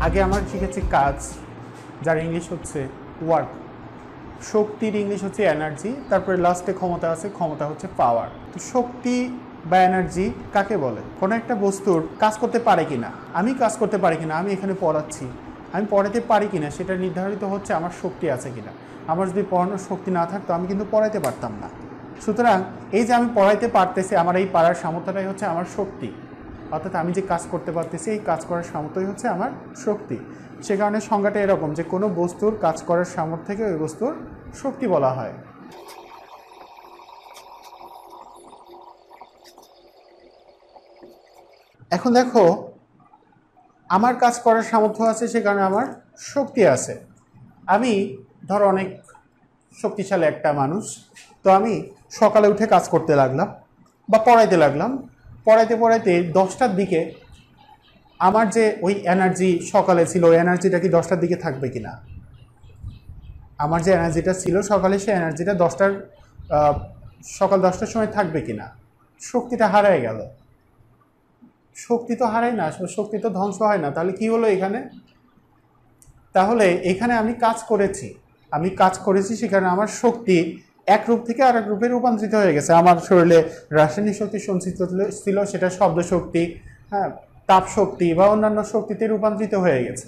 আগে আমরা শিখেছি কাজ, যার ইংলিশ হচ্ছে ওয়ার্ক। শক্তির ইংলিশ হচ্ছে এনার্জি, তারপরে লাস্টে ক্ষমতা আছে, ক্ষমতা হচ্ছে পাওয়ার। তো শক্তি বা এনার্জি কাকে বলে? কোনো একটা বস্তুর কাজ করতে পারে কিনা, আমি কাজ করতে পারি কিনা, আমি এখানে পড়াচ্ছি, আমি পড়াতে পারি কিনা, সেটা নির্ধারিত হচ্ছে আমার শক্তি আছে কিনা। আমার যদি পড়ানোর শক্তি না থাকতো আমি কিন্তু পড়াইতে পারতাম না। সুতরাং এই যে আমি পড়াইতে পারতেছি, আমার এই পারার সামর্থ্যটাই হচ্ছে আমার শক্তি। অর্থাৎ আমি যে কাজ করতে পারতেছি, এই কাজ করার সামর্থ্যই হচ্ছে আমার শক্তি। সে কারণে সংজ্ঞাটা এরকম যে কোনো বস্তুর কাজ করার সামর্থ্যকে ওই বস্তুর শক্তি বলা হয়। এখন দেখো, আমার কাজ করার সামর্থ্য আছে, সে কারণে আমার শক্তি আছে। আমি ধরো অনেক শক্তিশালী একটা মানুষ, তো আমি সকালে উঠে কাজ করতে লাগলাম বা পড়াইতে লাগলাম। পড়াইতে পড়াইতে 10টার দিকে আমার যে ওই এনার্জি সকালে ছিল, ওই এনার্জিটা কি 10টার দিকে থাকবে কিনা? আমার যে এনার্জিটা ছিল সকালে, সেই এনার্জিটা সকাল 10টার সময় থাকবে কিনা? শক্তিটা হারায় গেল। শক্তি তো হারায় না, শক্তি তো ধ্বংস হয় না। তাহলে কি হলো এখানে? তাহলে এখানে আমি কাজ করেছি, সেখানে আমার শক্তি এক রূপ থেকে আরেক রূপে রূপান্তরিত হয়ে গেছে। আমার শরীরে রাসায়নিক শক্তি সঞ্চিত ছিল, সেটা শব্দ শক্তি, হ্যাঁ, তাপ শক্তি বা অন্যান্য শক্তিতে রূপান্তরিত হয়ে গেছে।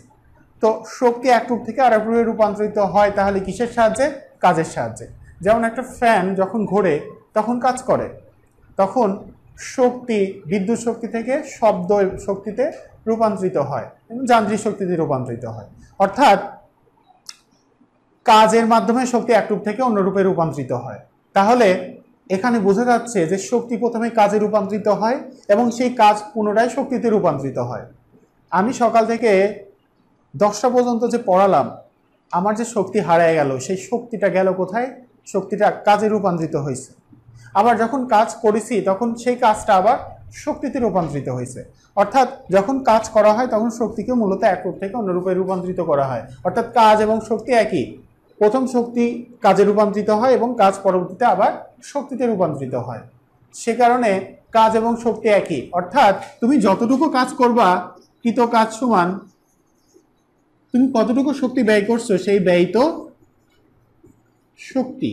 তো শক্তি এক রূপ থেকে আরেক রূপে রূপান্তরিত হয় তাহলে কিসের সাহায্যে? কাজের সাহায্যে। যেমন একটা ফ্যান যখন ঘোরে তখন কাজ করে, তখন শক্তি বিদ্যুৎ শক্তি থেকে শব্দ শক্তিতে রূপান্তরিত হয় এবং যান্ত্রিক শক্তিতে রূপান্তরিত হয়। অর্থাৎ কাজের মাধ্যমে শক্তি এক রূপ থেকে অন্য রূপে রূপান্তরিত হয়। তাহলে এখানে বোঝা যাচ্ছে যে শক্তি প্রথমে কাজে রূপান্তরিত হয় এবং সেই কাজ পুনরায় শক্তিতে রূপান্তরিত হয়। আমি সকাল থেকে 10টা পর্যন্ত যে পড়ালাম, আমার যে শক্তি হারিয়ে গেল, সেই শক্তিটা গেল কোথায়? শক্তিটা কাজে রূপান্তরিত হয়েছে। আবার যখন কাজ করেছি তখন সেই কাজটা আবার শক্তিতে রূপান্তরিত হয়েছে। অর্থাৎ যখন কাজ করা হয় তখন শক্তিকে মূলত এক রূপ থেকে অন্য রূপে রূপান্তরিত করা হয়। অর্থাৎ কাজ এবং শক্তি একই। প্রথম শক্তি কাজে রূপান্তরিত হয় এবং কাজ পরবর্তীতে আবার শক্তিতে রূপান্তরিত হয়। সে কারণে কাজ এবং শক্তি একই। অর্থাৎ তুমি যতটুকু কাজ করবা, কৃত কাজ সমান তুমি কতটুকু শক্তি ব্যয় করছো, সেই ব্যয় তো শক্তি।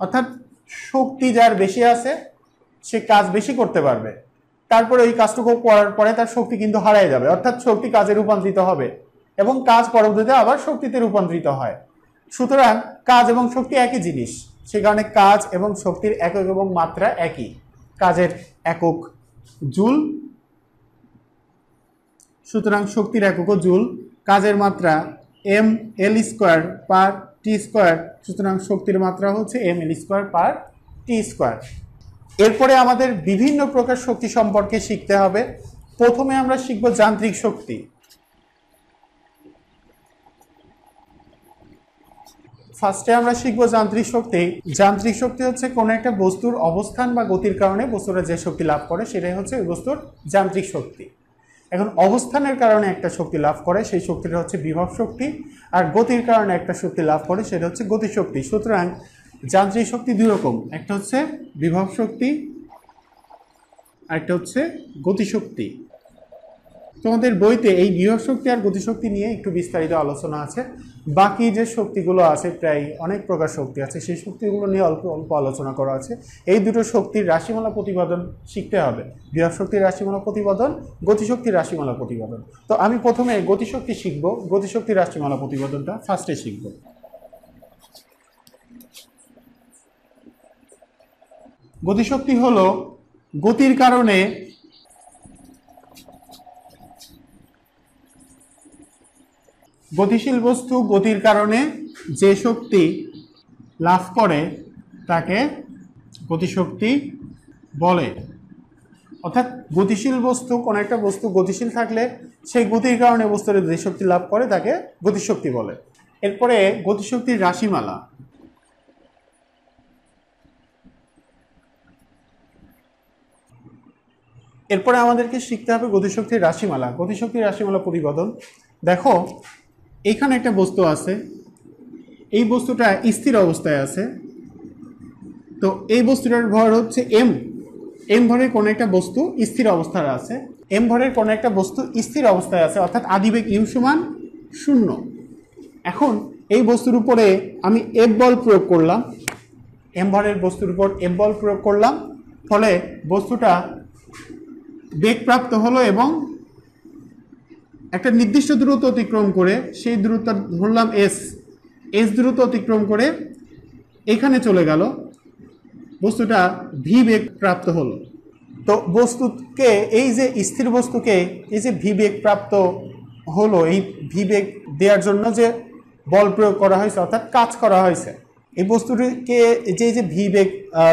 অর্থাৎ শক্তি যার বেশি আছে সে কাজ বেশি করতে পারবে, তারপরে ওই কাজটুকু করার পরে তার শক্তি কিন্তু হারায় যাবে। অর্থাৎ শক্তি কাজে রূপান্তরিত হবে এবং কাজ পরবর্তীতে আবার শক্তিতে রূপান্তরিত হয়। সুতরাং কাজ এবং শক্তি একই জিনিস, সে কারণে কাজ এবং শক্তির একক এবং মাত্রা একই। কাজের একক জুল, সুতরাং শক্তির এককও জুল। কাজের মাত্রা ml² পার t², সুতরাং শক্তির মাত্রা হচ্ছে ml² পার t²। এরপরে আমাদের বিভিন্ন প্রকার শক্তি সম্পর্কে শিখতে হবে। প্রথমে আমরা শিখব যান্ত্রিক শক্তি। ফার্স্টে আমরা শিখব যান্ত্রিক শক্তি। যান্ত্রিক শক্তি হচ্ছে কোনো একটা বস্তুর অবস্থান বা গতির কারণে বস্তুটা যে শক্তি লাভ করে সেটাই হচ্ছে ওই বস্তুর যান্ত্রিক শক্তি। এখন অবস্থানের কারণে একটা শক্তি লাভ করে, সেই শক্তিটা হচ্ছে বিভব শক্তি, আর গতির কারণে একটা শক্তি লাভ করে সেটা হচ্ছে গতিশক্তি। সুতরাং যান্ত্রিক শক্তি দুই রকম, একটা হচ্ছে বিভব শক্তি আর একটা হচ্ছে গতিশক্তি। তোমাদের বইতে এই বিভব শক্তি আর গতিশক্তি নিয়ে একটু বিস্তারিত আলোচনা আছে। বাকি যে শক্তিগুলো আছে, প্রায় অনেক প্রকার শক্তি আছে, সেই শক্তিগুলো নিয়ে অল্প অল্প আলোচনা করা আছে। এই দুটো শক্তির রাশিমালা প্রতিপাদন শিখতে হবে, বিভব শক্তির রাশিমালা প্রতিপাদন, গতিশক্তির রাশিমালা প্রতিপাদন। তো আমি প্রথমে গতিশক্তি শিখব, গতিশক্তির রাশিমালা প্রতিপাদনটা ফার্স্টে শিখব। গতিশক্তি হলো গতির কারণে গতিশীল বস্তু গতির কারণে যে শক্তি লাভ করে তাকে গতিশক্তি বলে। অর্থাৎ গতিশীল বস্তু, কোনো একটা বস্তু গতিশীল থাকলে সেই গতির কারণে বস্তুর যে শক্তি লাভ করে তাকে গতিশক্তি বলে। এরপরে গতিশক্তির রাশিমালা। এরপরে আমাদেরকে শিখতে হবে গতিশক্তির রাশিমালা। গতিশক্তির রাশিমালা প্রতিপাদন। দেখো, এইখানে একটা বস্তু আছে, এই বস্তুটা স্থির অবস্থায় আছে। তো এই বস্তুটার ভর হচ্ছে এম ভরে কোনো একটা বস্তু স্থির অবস্থায় আছে। এম ভরের কোনো একটা বস্তু স্থির অবস্থায় আছে, অর্থাৎ আদিবেগ ইউ সমান 0। এখন এই বস্তুর উপরে আমি এফ বল প্রয়োগ করলাম, এম ভরের বস্তুর উপর এফ বল প্রয়োগ করলাম, ফলে বস্তুটা বেগপ্রাপ্ত হলো এবং একটা নির্দিষ্ট দূরত্ব অতিক্রম করে, সেই দূরত্ব ধরলাম এস দূরত্ব অতিক্রম করে এখানে চলে গেল, বস্তুটা ভি বেগ প্রাপ্ত হলো। তো বস্তুকে, এই যে স্থির বস্তুকে এই যে ভি বেগ প্রাপ্ত হলো, এই ভি বেগ দেওয়ার জন্য যে বল প্রয়োগ করা হয়েছে অর্থাৎ কাজ করা হয়েছে, এই বস্তুটিকে যে ভি বেগ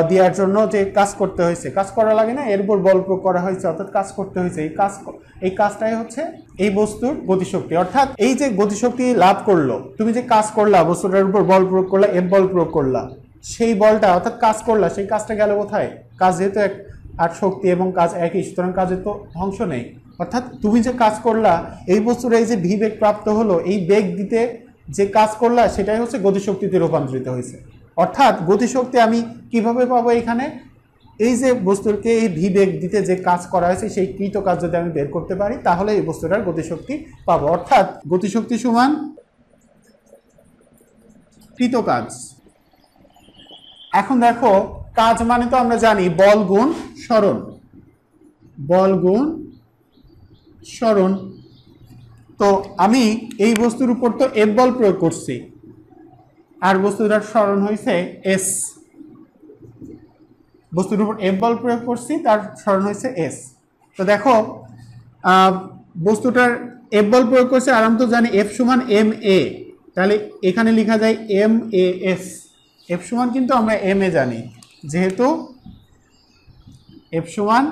দেওয়ার জন্য যে কাজ করতে হয়েছে, কাজ করা লাগে না, এর উপর বল প্রয়োগ করা হয়েছে অর্থাৎ কাজ করতে হয়েছে, এই কাজটাই হচ্ছে এই বস্তুর গতিশক্তি। অর্থাৎ এই যে গতিশক্তি লাভ করলো, তুমি যে কাজ করলা, বস্তুটার উপর বল প্রয়োগ করলা, এফ বল প্রয়োগ করলা, সেই বলটা অর্থাৎ কাজ করলা, সেই কাজটা গেল কোথায়? কাজ যেহেতু এক আর শক্তি এবং কাজ একই, সুতরাং কাজের তো ধ্বংস নেই। অর্থাৎ তুমি যে কাজ করলা, এই বস্তুর এই যে ভি বেগ প্রাপ্ত হলো, এই বেগ দিতে যে কাজ করলা সেটাই হচ্ছে গতিশক্তিতে রূপান্তরিত হয়েছে। অর্থাৎ গতিশক্তি আমি কিভাবে পাবো? এখানে এই যে বস্তুকে এই ভি বেগ দিতে যে কাজ করা হয়েছে সেই কৃত কাজ যদি আমি বের করতে পারি, তাহলে এই বস্তুটার গতিশক্তি পাবো। অর্থাৎ গতিশক্তি সমান কৃত কাজ। এখন দেখো, কাজ মানে তো আমরা জানি বল গুণ সরণ, বল গুণ সরণ। তো আমি এই বস্তুর উপর তো এফ বল প্রয়োগ করছি, আর বস্তুটার সরণ হয়েছে এস। বস্তুর উপর এফ বল প্রয়োগ করছি, তার সরণ হয়েছে এস। তো দেখো, বস্তুটার এফ বল প্রয়োগ করছে, আর আমি তো জানি এফ সমান এম এ, তাহলে এখানে লেখা যায় এম এ এস। এফ সমান কিন্তু আমরা এম এ জানি, যেহেতু এফ সমান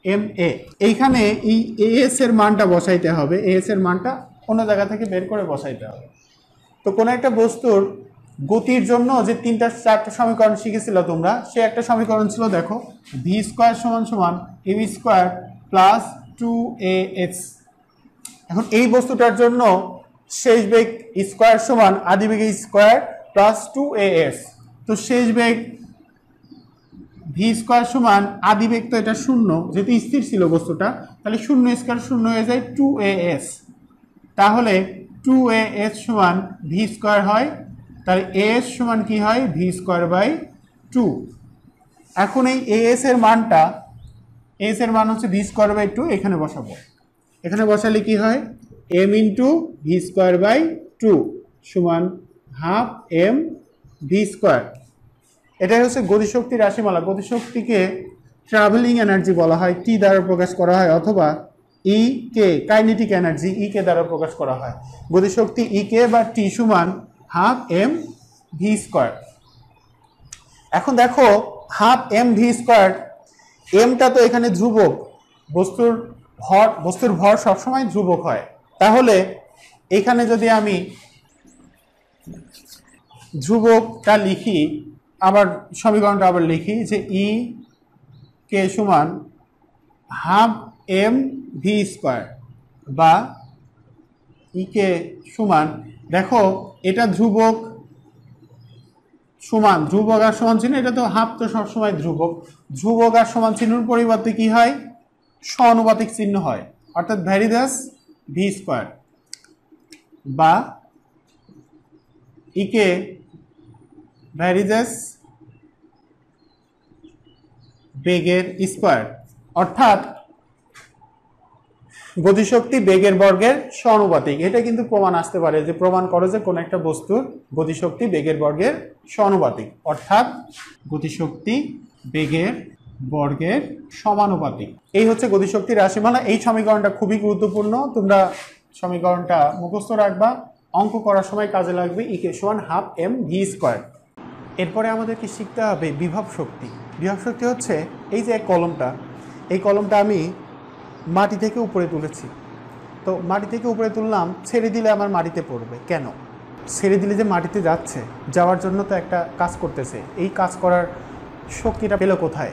এম এ, এইখানে এই এস এর মানটা বসাইতে হবে, এস এর মানটা অন্য জায়গা থেকে বের করে বসাইতে হবে। তো কোনো একটা বস্তুর গতির জন্য যে 3-4টা সমীকরণ শিখেছিল তোমরা, সে একটা সমীকরণ ছিল, দেখো, ভি স্কোয়ার সমান সমান এম স্কোয়ার প্লাস 2ax। এখন এই বস্তুটার জন্য শেষ বেগ স্কোয়ার সমান আদি বেগ স্কোয়ার প্লাস 2as। তো শেষ বেগ ভি স্কোয়ার সমান আদি বেগ, তো এটা 0, যেহেতু স্থির ছিল বস্তুটা, তাহলে 0 স্কোয়ার 0 হয়ে যায় 2as। তাহলে 2as সমান ভি স্কোয়ার হয়, তাহলে as সমান কি হয়? V square by 2। এখন এই as এর মানটা, as এর মান হচ্ছে ভি স্কোয়ার বাই 2, এখানে বসাবো। এখানে বসালে কি হয়? m into V square by 2 সমান হাফ এম ভি স্কোয়ার। এটাই হচ্ছে গতিশক্তির রাশিমালা। গতিশক্তিকে ট্রাভেলিং এনার্জি বলা হয়, টি দ্বারা প্রকাশ করা হয়, অথবা ই কে, কাইনেটিক এনার্জি ই কে দ্বারা প্রকাশ করা হয়। গতিশক্তি ই কে বা টি সমান হাফ এম ভি স্কোয়ার। এখন দেখো, হাফ এম ভি স্কোয়ার, এমটা তো এখানে ধ্রুবক, বস্তুর ভর সবসময় ধ্রুবক হয়। তাহলে এখানে যদি আমি ধ্রুবকটা লিখি, আবার সমীকরণটা আবার লিখি যে ই কে সমান হাফ এম ভি স্কোয়ার, বা ই কে সমান, দেখো এটা ধ্রুবক সমান, ধ্রুবক আর সমান চিহ্ন, এটা তো হাফ তো সবসময় ধ্রুবক, ধ্রুবক আর সমান চিহ্নের পরিবর্তে কি হয়? সমানুপাতিক চিহ্ন হয়, অর্থাৎ ভ্যারিদাস ভি স্কোয়ার, বা ই কে ভ্যারিদাস বেগের স্কোয়ার। অর্থাৎ গতিশক্তি বেগের বর্গের সমানুপাতিক। এটা কিন্তু প্রমাণ আসতে পারে, যে প্রমাণ করে যে কোনো একটা বস্তুর গতিশক্তি বেগের বর্গের সমানুপাতিক, অর্থাৎ গতিশক্তি বেগের বর্গের সমানুপাতিক। এই হচ্ছে গতিশক্তির রাশিমালা। এই সমীকরণটা খুবই গুরুত্বপূর্ণ, তোমরা সমীকরণটা মুখস্থ রাখবা, অঙ্ক করার সময় কাজে লাগবে। ই কে সমান হাফ এম ভি স্কোয়ার। এরপরে আমাদেরকে শিখতে হবে বিভব শক্তি। বিভব শক্তি হচ্ছে এই যে কলমটা, এই কলমটা আমি মাটি থেকে উপরে তুলেছি, তো মাটি থেকে উপরে তুললাম, ছেড়ে দিলে আমার মাটিতে পড়বে। কেন? ছেড়ে দিলে যে মাটিতে যাচ্ছে, যাওয়ার জন্য তো একটা কাজ করতেছে, এই কাজ করার শক্তিটা পেলো কোথায়?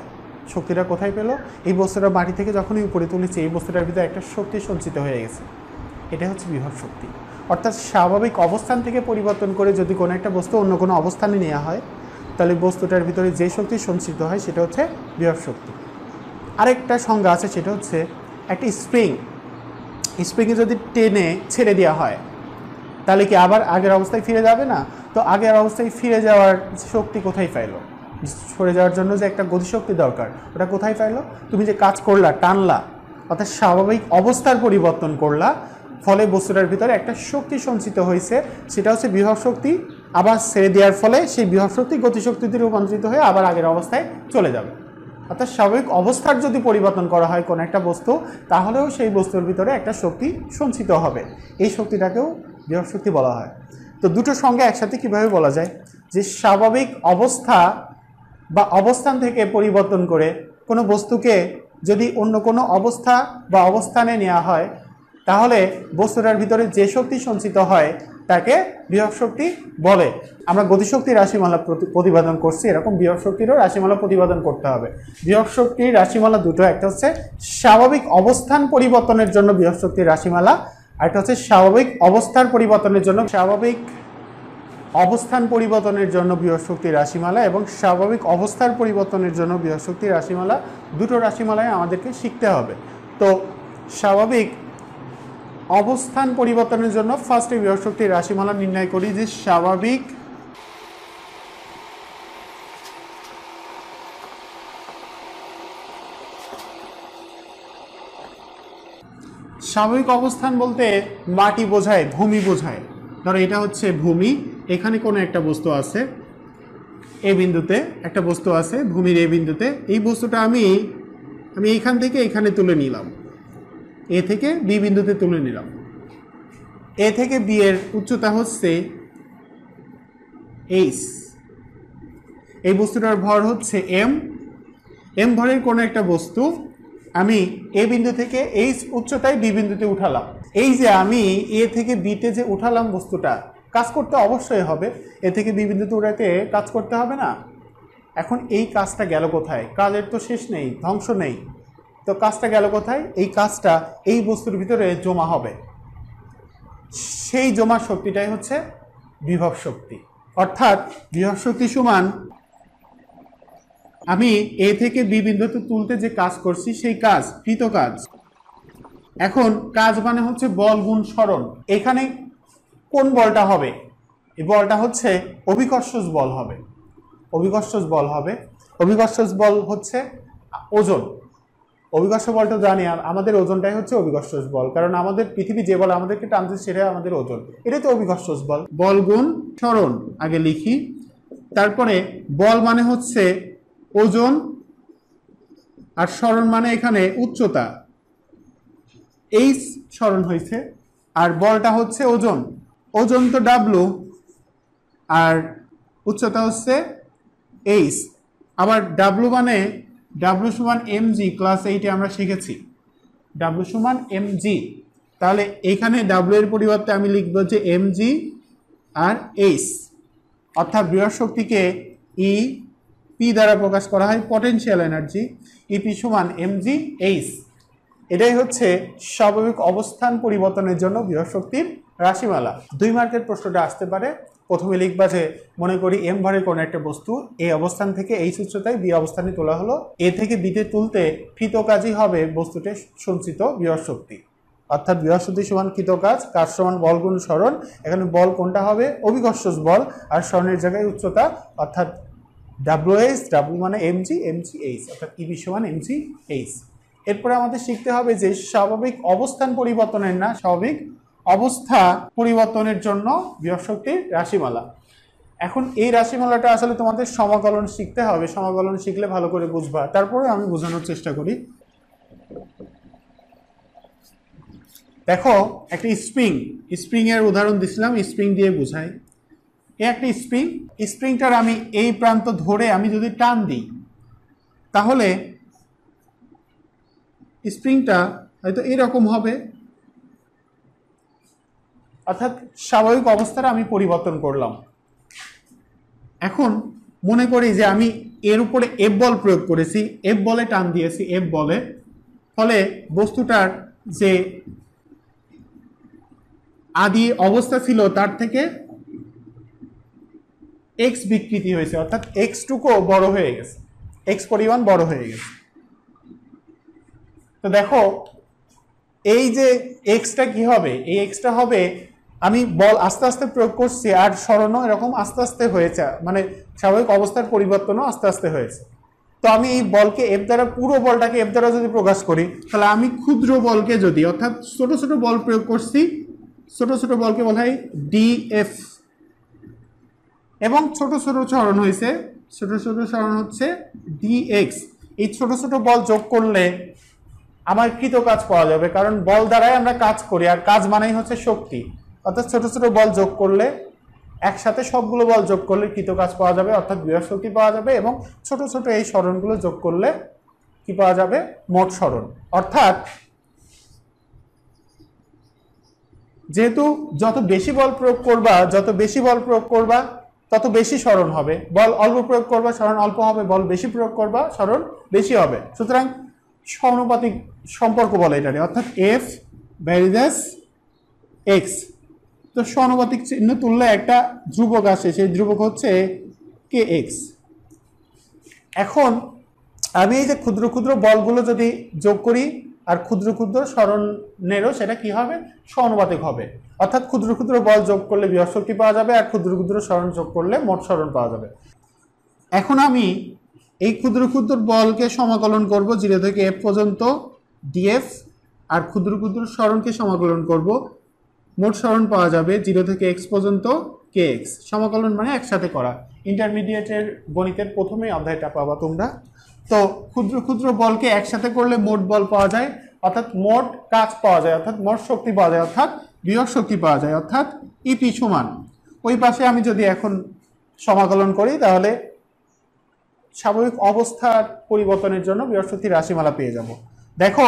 শক্তিটা কোথায় পেলো? এই বস্তুটা মাটি থেকে যখনই উপরে তুলেছি, এই বস্তুটার ভিতরে একটা শক্তি সঞ্চিত হয়ে গেছে, এটা হচ্ছে বিভব শক্তি। অর্থাৎ স্বাভাবিক অবস্থান থেকে পরিবর্তন করে যদি কোনো একটা বস্তু অন্য কোনো অবস্থানে নেওয়া হয়, তাহলে বস্তুটার ভিতরে যে শক্তি সঞ্চিত হয় সেটা হচ্ছে বিভব শক্তি। আরেকটা সংজ্ঞা আছে, সেটা হচ্ছে একটা স্প্রিংয়ে যদি টেনে ছেড়ে দেওয়া হয় তাহলে কি আবার আগের অবস্থায় ফিরে যাবে না? তো আগের অবস্থায় ফিরে যাওয়ার শক্তি কোথায় পাইলো? সরে যাওয়ার জন্য যে একটা গতিশক্তি দরকার, ওটা কোথায় পাইলো? তুমি যে কাজ করলা, টানলা, অর্থাৎ স্বাভাবিক অবস্থার পরিবর্তন করলা, ফলে বস্তুটার ভিতরে একটা শক্তি সঞ্চিত হয়েছে, সেটা হচ্ছে বিভব শক্তি। আবার ছেড়ে দেওয়ার ফলে সেই বিভব শক্তি গতিশক্তিতে রূপান্তরিত হয়ে আবার আগের অবস্থায় চলে যাবে। অর্থাৎ স্বাভাবিক অবস্থার যদি পরিবর্তন করা হয় কোনো একটা বস্তু, তাহলেও সেই বস্তুর ভিতরে একটা শক্তি সঞ্চিত হবে। এই শক্তিটাকেও বিভব শক্তি বলা হয়। তো দুটো সংজ্ঞা একসাথে কিভাবে বলা যায়? যে স্বাভাবিক অবস্থা বা অবস্থান থেকে পরিবর্তন করে কোনো বস্তুকে যদি অন্য কোনো অবস্থা বা অবস্থানে নেওয়া হয়, তাহলে বস্তুটার ভিতরে যে শক্তি সঞ্চিত হয় তাকে বিভব শক্তি বলে। আমরা গতিশক্তির রাশিমালা প্রতিপাদন করছি, এরকম বিভব শক্তিরও রাশিমালা প্রতিপাদন করতে হবে। বিভব শক্তির রাশিমালা দুটো, একটা হচ্ছে স্বাভাবিক অবস্থান পরিবর্তনের জন্য বিভব শক্তির রাশিমালা, আর একটা হচ্ছে স্বাভাবিক অবস্থার পরিবর্তনের জন্য স্বাভাবিক অবস্থান পরিবর্তনের জন্য বিভব শক্তির রাশিমালা এবং স্বাভাবিক অবস্থার পরিবর্তনের জন্য বিভব শক্তির রাশিমালা। দুটো রাশিমালায় আমাদেরকে শিখতে হবে। তো স্বাভাবিক অবস্থান পরিবর্তনের জন্য ফার্স্টে বিভব শক্তির রাশিমালা নির্ণয় করি, যে স্বাভাবিক অবস্থান বলতে মাটি বোঝায়, ভূমি বোঝায়। ধরো এটা হচ্ছে ভূমি, এখানে কোনো একটা বস্তু আছে, এ বিন্দুতে একটা বস্তু আছে, ভূমির এ বিন্দুতে। এই বস্তুটা আমি এইখান থেকে এখানে তুলে নিলাম, এ থেকে বি বিন্দুতে তুলে নিলাম। এ থেকে বি এর উচ্চতা হচ্ছে এইচ। এই বস্তুটার ভর হচ্ছে এম ভরের কোনো একটা বস্তু আমি এ বিন্দু থেকে এইচ উচ্চতায় বি বিন্দুতে উঠালাম। এই যে আমি এ থেকে বিতে যে উঠালাম বস্তুটা, কাজ করতে অবশ্যই হবে। এ থেকে বি বিন্দুতে উঠাতে কাজ করতে হবে না? এখন এই কাজটা গেল কোথায়? কাজের তো শেষ নেই, ধ্বংস নেই। তো কাজটা গেল কোথায়? এই কাজটা এই বস্তুর ভিতরে জমা হবে। সেই জমা শক্তিটাই হচ্ছে বিভব শক্তি। অর্থাৎ বিভব শক্তি সমান আমি এ থেকে বি বিন্দুতে তুলতে যে কাজ করছি সেই কাজ, কৃত কাজ। এখন কাজ মানে হচ্ছে বল গুণ সরণ। এখানে কোন বলটা হবে? এই বলটা হচ্ছে অভিকর্ষজ বল হবে। অভিকর্ষজ বল হবে। অভিকর্ষজ বল হচ্ছে ওজন। অভিকর্ষ বলটা জানি, আমাদের ওজনটাই হচ্ছে অভিকর্ষজ বল, কারণ আমাদের পৃথিবী যে বল আমাদেরকে টানছে সেটাই আমাদের ওজন। এটাই তো অভিকর্ষজ বল। বল গুণ সরণ আগে লিখি, তারপরে বল মানে হচ্ছে ওজন, আর সরণ মানে এখানে উচ্চতা, এইচ সরণ হয়েছে, আর বলটা হচ্ছে ওজন। ওজন তো ডাব্লু, আর উচ্চতা হচ্ছে এইচ। আবার ডাব্লু মানে ডাব্লু সমান এমজি, ক্লাস 8-এ আমরা শিখেছি ডাব্লু সমান এমজি। তাহলে এখানে ডাব্লু এর পরিবর্তে আমি লিখব যে এমজি আর এইচ। অর্থাৎ বিভব শক্তিকে ই পি দ্বারা প্রকাশ করা হয়, পটেনশিয়াল এনার্জি। ইপি সমান এমজি এইচ। এটাই হচ্ছে স্বাভাবিক অবস্থান পরিবর্তনের জন্য বিভব শক্তির রাশিমালা। 2 মার্কের প্রশ্নটা আসতে পারে। প্রথমে লিখবা যে মনে করি এম ভরের কোনো একটা বস্তু এ অবস্থান থেকে এইচ উচ্চতায় বি অবস্থানে তোলা হলো। এ থেকে বিতে তুলতে কৃত কাজই হবে বস্তুতে সঞ্চিত বিভব শক্তি। অর্থাৎ বিভব শক্তি সমান কৃত কাজ, কাজ সমান বল গুণ সরণ। এখানে বল কোনটা হবে? অভিকর্ষজ বল, আর সরণের জায়গায় উচ্চতা, অর্থাৎ ডাব্লুএইচ, ডাব্লু মানে এমজি, এমজি এইচ, অর্থাৎ ইবি সমান এমজি এইচ। এরপরে আমাদের শিখতে হবে যে স্বাভাবিক অবস্থান পরিবর্তনের না, স্বাভাবিক অবস্থা পরিবর্তনের জন্য বিভব শক্তির রাশিমালা। এখন এই রাশিমালাটা আসলে তোমাদের সমাকলন শিখতে হবে। সমাকলন শিখলে ভালো করে বুঝবা। তারপরে আমি বোঝানোর চেষ্টা করি। দেখো একটা স্প্রিং এর উদাহরণ দিছিলাম, স্প্রিং দিয়ে বুঝাই। এই একটা স্প্রিংটার আমি এই প্রান্ত ধরে আমি যদি টান দিই, তাহলে স্প্রিংটা হয়তো এরকম হবে। অর্থাৎ স্বাভাবিক অবস্থাটা আমি পরিবর্তন করলাম। এখন মনে করি যে আমি এর উপরে এফ বল প্রয়োগ করেছি, এফ বলে টান দিয়েছি, এফ বলে, ফলে বস্তুটার যে আদি অবস্থা ছিল তার থেকে এক্স বিকৃতি হয়েছে, অর্থাৎ এক্স টুকু বড় হয়ে গেছে, এক্স পরিমাণ বড় হয়ে গেছে। তো দেখো এই যে এক্সটা কি হবে, এই এক্সটা হবে, আমি বল আস্তে আস্তে প্রয়োগ করছি আর সরণও এরকম আস্তে আস্তে হয়েছে, মানে স্বাভাবিক অবস্থার পরিবর্তনও আস্তে আস্তে হয়েছে। তো আমি এই বলকে এফ দ্বারা, পুরো বলটাকে এফ দ্বারা যদি প্রকাশ করি, তাহলে আমি ক্ষুদ্র বলকে যদি, অর্থাৎ ছোট ছোট বল প্রয়োগ করছি, ছোট ছোট বলকে বলা হয় ডিএফ, এবং ছোট ছোট সরণ হয়েছে, ছোট ছোট সরণ হচ্ছে ডিএক্স। এই ছোট ছোট বল যোগ করলে আমার কৃত কাজ পাওয়া যাবে, কারণ বল দ্বারাই আমরা কাজ করি, আর কাজ মানেই হচ্ছে শক্তি। অর্থাৎ ছোট ছোট বল যোগ করলে, একসাথে সবগুলো বল যোগ করলে কৃত কাজ পাওয়া যাবে, অর্থাৎ বিভব শক্তি পাওয়া যাবে, এবং ছোট ছোট এই সরণগুলো যোগ করলে কি পাওয়া যাবে, মোট সরণ। অর্থাৎ যেহেতু যত বেশি বল প্রয়োগ করবা, যত বেশি বল প্রয়োগ করবা তত বেশি সরণ হবে, বল অল্প প্রয়োগ করবা সরণ অল্প হবে, বল বেশি প্রয়োগ করবা সরণ বেশি হবে। সুতরাং সমানুপাতিক সম্পর্ক বলে এটারে, অর্থাৎ এফ ভ্যারিজাস এক্স। তো সমানুপাতিক চিহ্ন তুললে একটা ধ্রুবক আসে, সেই ধ্রুবক হচ্ছে কে এক্স। এখন আমি এই যে ক্ষুদ্র ক্ষুদ্র বলগুলো যদি যোগ করি আর ক্ষুদ্র ক্ষুদ্র সরণেরও সেটা কি হবে, সমানুপাতিক হবে। অর্থাৎ ক্ষুদ্র ক্ষুদ্র বল যোগ করলে বিভব শক্তি পাওয়া যাবে, আর ক্ষুদ্র ক্ষুদ্র সরণ যোগ করলে মোট সরণ পাওয়া যাবে। এখন আমি এই ক্ষুদ্র ক্ষুদ্র বলকে সমাকলন করব 0 থেকে এফ পর্যন্ত ডিএফ, আর ক্ষুদ্র ক্ষুদ্র সরণকে সমাকলন করব, মোট সরণ পাওয়া যাবে 0 থেকে এক্স পর্যন্ত কে এক্স। সমাকলন মানে একসাথে করা, ইন্টারমিডিয়েটের গণিতের প্রথমেই অধ্যায়টা পাবা তোমরা। তো ক্ষুদ্র ক্ষুদ্র বলকে একসাথে করলে মোট বল পাওয়া যায়, অর্থাৎ মোট কাজ পাওয়া যায়, অর্থাৎ মোট শক্তি পাওয়া যায়, অর্থাৎ বিভব শক্তি পাওয়া যায়, অর্থাৎ ইপি সমান, ওই পাশে আমি যদি এখন সমাকলন করি তাহলে স্বাভাবিক অবস্থার পরিবর্তনের জন্য বিভব শক্তির রাশিমালা পেয়ে যাব। দেখো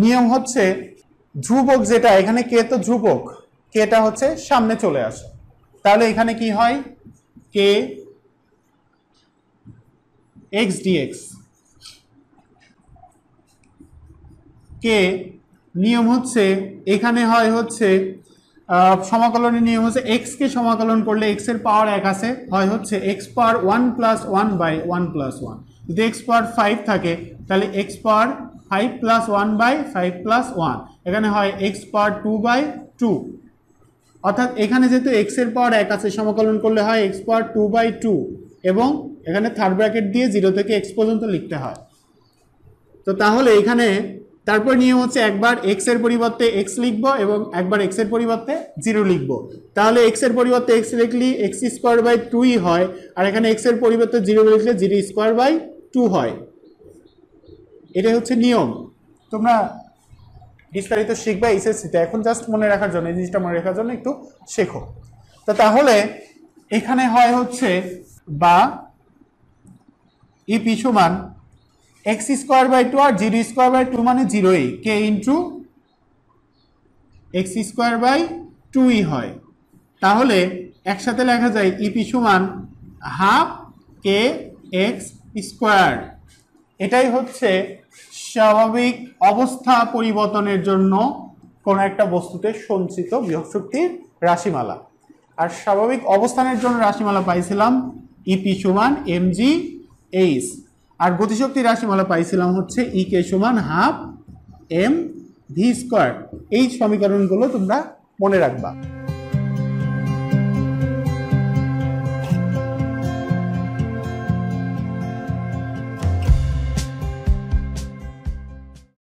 নিয়ম হচ্ছে ধ্রুবক যেটা, এখানে কে তো ধ্রুবক, কেটা হচ্ছে সামনে চলে আসে, তাহলে এখানে কি হয়, কে এক্স ডিএক্স। কে নিয়ম হচ্ছে এখানে হয় হচ্ছে সমাকলনের নিয়ম হচ্ছে এক্স কে সমাকলন করলে এক্স এর পাওয়ার 1 আছে, হয় হচ্ছে এক্স পাওয়ার 1 + 1 / 1 + 1। যদি এক্স পাওয়ার 5 থাকে তাহলে এক্স পাওয়ার 5 + 1 / 5 + 1, এখানে হয় এক্স পাওয়ার 2/2। অর্থাৎ এখানে যেহেতু এক্স এর পাওয়ার 1 আছে, সমাকলন করলে হয় এক্স পাওয়ার 2/2, এবং এখানে থার্ড ব্র্যাকেট দিয়ে 0 থেকে এক্স পর্যন্ত লিখতে হয়। তো তাহলে এখানে তারপর নিয়ম হচ্ছে একবার এক্স এর পরিবর্তে এক্স লিখবো এবং একবার এক্স এর পরিবর্তে 0 লিখবো। তাহলে এক্স এর পরিবর্তে এক্স লিখলে x²/2ই হয়, আর এখানে এক্স এর পরিবর্তে 0 লিখলে 0²/2 হয়। এটাই হচ্ছে নিয়ম, তোমরা বিস্তারিত শিখবে এসএসসিতে, এখন জাস্ট মনে রাখার জন্য, এই জিনিসটা মনে রাখার জন্য একটু শেখো। তো তাহলে এখানে হয় হচ্ছে বা ইপি সমান x²/2 আর 0²/2 মানে 0ই, কে ইন্টু x²/2ই হয়। তাহলে একসাথে লেখা যায় ইপি সমান হাফ কে এক্স স্কোয়ার। এটাই হচ্ছে স্বাভাবিক অবস্থা পরিবর্তনের জন্য কোনো একটা বস্তুতে সঞ্চিত বিভব শক্তির রাশিমালা। আর স্বাভাবিক অবস্থানের জন্য রাশিমালা পাইছিলাম ইপি সমান mg h, আর গতিশক্তির রাশিমালা পাইছিলাম হচ্ছে ইকে সমান হাফ mv²। এই সমীকরণগুলো তোমরা মনে রাখবা।